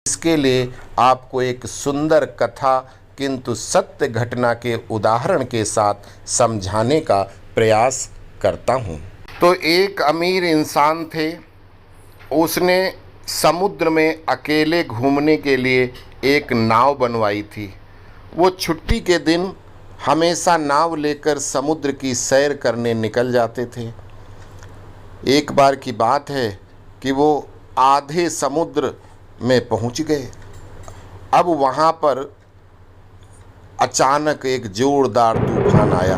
इसके लिए आपको एक सुंदर कथा किंतु सत्य घटना के उदाहरण के साथ समझाने का प्रयास करता हूँ। तो एक अमीर इंसान थे, उसने समुद्र में अकेले घूमने के लिए एक नाव बनवाई थी। वो छुट्टी के दिन हमेशा नाव लेकर समुद्र की सैर करने निकल जाते थे। एक बार की बात है कि वो आधे समुद्र में पहुंच गए। अब वहाँ पर अचानक एक जोरदार तूफान आया।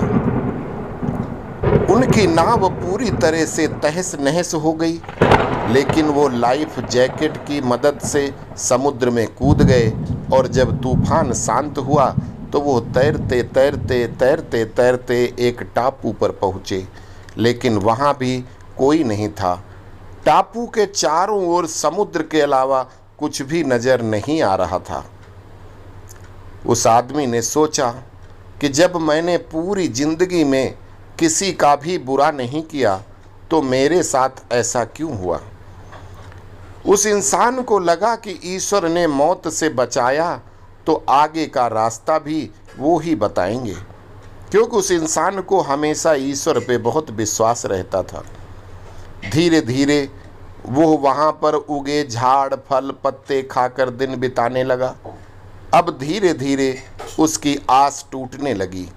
उनकी नाव पूरी तरह से तहस नहस हो गई, लेकिन वो लाइफ जैकेट की मदद से समुद्र में कूद गए और जब तूफान शांत हुआ तो वो तैरते तैरते तैरते तैरते एक टापू पर पहुँचे, लेकिन वहाँ भी कोई नहीं था। टापू के चारों ओर समुद्र के अलावा कुछ भी नज़र नहीं आ रहा था। उस आदमी ने सोचा कि जब मैंने पूरी जिंदगी में किसी का भी बुरा नहीं किया तो मेरे साथ ऐसा क्यों हुआ। उस इंसान को लगा कि ईश्वर ने मौत से बचाया तो आगे का रास्ता भी वो ही बताएंगे, क्योंकि उस इंसान को हमेशा ईश्वर पे बहुत विश्वास रहता था। धीरे धीरे वो वहाँ पर उगे झाड़ फल पत्ते खाकर दिन बिताने लगा। अब धीरे धीरे उसकी आस टूटने लगी,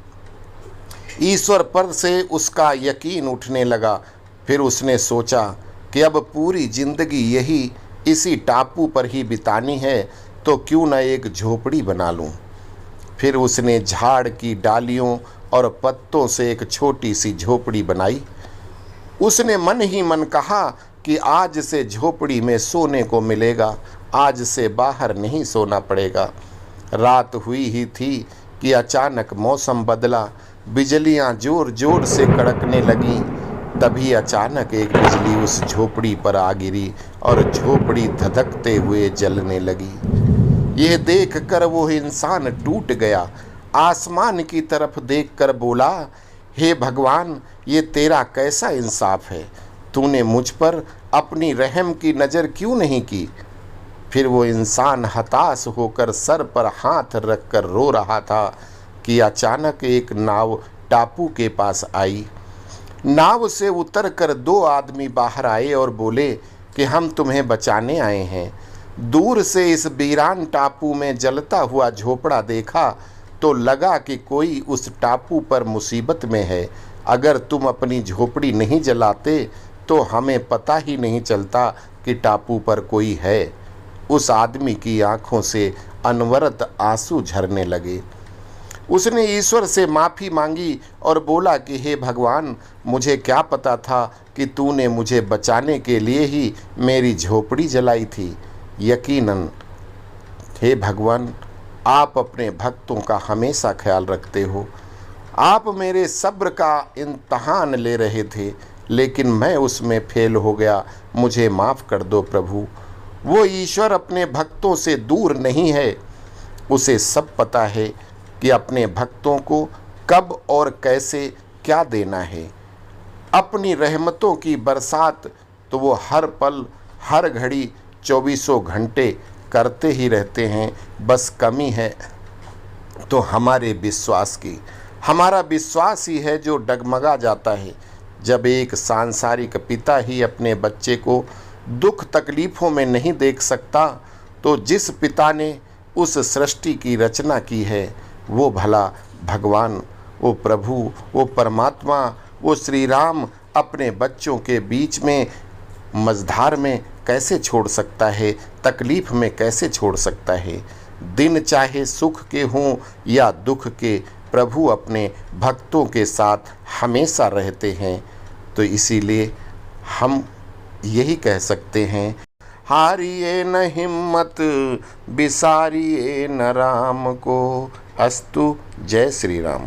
ईश्वर पर से उसका यकीन उठने लगा। फिर उसने सोचा कि अब पूरी जिंदगी यही इसी टापू पर ही बितानी है, तो क्यों न एक झोपड़ी बना लूं। फिर उसने झाड़ की डालियों और पत्तों से एक छोटी सी झोपड़ी बनाई। उसने मन ही मन कहा कि आज से झोपड़ी में सोने को मिलेगा, आज से बाहर नहीं सोना पड़ेगा। रात हुई ही थी कि अचानक मौसम बदला, बिजलियां जोर जोर से कड़कने लगीं। तभी अचानक एक बिजली उस झोपड़ी पर आ गिरी और झोपड़ी धधकते हुए जलने लगी। यह देखकर वो इंसान टूट गया। आसमान की तरफ देखकर बोला, हे भगवान, ये तेरा कैसा इंसाफ है, तूने मुझ पर अपनी रहम की नज़र क्यों नहीं की। फिर वो इंसान हताश होकर सर पर हाथ रखकर रो रहा था कि अचानक एक नाव टापू के पास आई। नाव से उतरकर दो आदमी बाहर आए और बोले कि हम तुम्हें बचाने आए हैं। दूर से इस वीरान टापू में जलता हुआ झोपड़ा देखा तो लगा कि कोई उस टापू पर मुसीबत में है। अगर तुम अपनी झोपड़ी नहीं जलाते तो हमें पता ही नहीं चलता कि टापू पर कोई है। उस आदमी की आंखों से अनवरत आंसू झरने लगे। उसने ईश्वर से माफ़ी मांगी और बोला कि हे भगवान, मुझे क्या पता था कि तूने मुझे बचाने के लिए ही मेरी झोपड़ी जलाई थी। यकीनन हे भगवान, आप अपने भक्तों का हमेशा ख्याल रखते हो। आप मेरे सब्र का इम्तहान ले रहे थे, लेकिन मैं उसमें फेल हो गया। मुझे माफ़ कर दो प्रभु। वो ईश्वर अपने भक्तों से दूर नहीं है, उसे सब पता है कि अपने भक्तों को कब और कैसे क्या देना है। अपनी रहमतों की बरसात तो वो हर पल हर घड़ी 24 घंटे करते ही रहते हैं। बस कमी है तो हमारे विश्वास की। हमारा विश्वास ही है जो डगमगा जाता है। जब एक सांसारिक पिता ही अपने बच्चे को दुख तकलीफ़ों में नहीं देख सकता, तो जिस पिता ने उस सृष्टि की रचना की है वो भला भगवान, वो प्रभु, वो परमात्मा, वो श्री राम अपने बच्चों के बीच में मझधार में कैसे छोड़ सकता है, तकलीफ़ में कैसे छोड़ सकता है। दिन चाहे सुख के हों या दुख के, प्रभु अपने भक्तों के साथ हमेशा रहते हैं। तो इसीलिए हम यही कह सकते हैं, हारिए न हिम्मत, बिसारिए न राम को। अस्तु। जय श्री राम।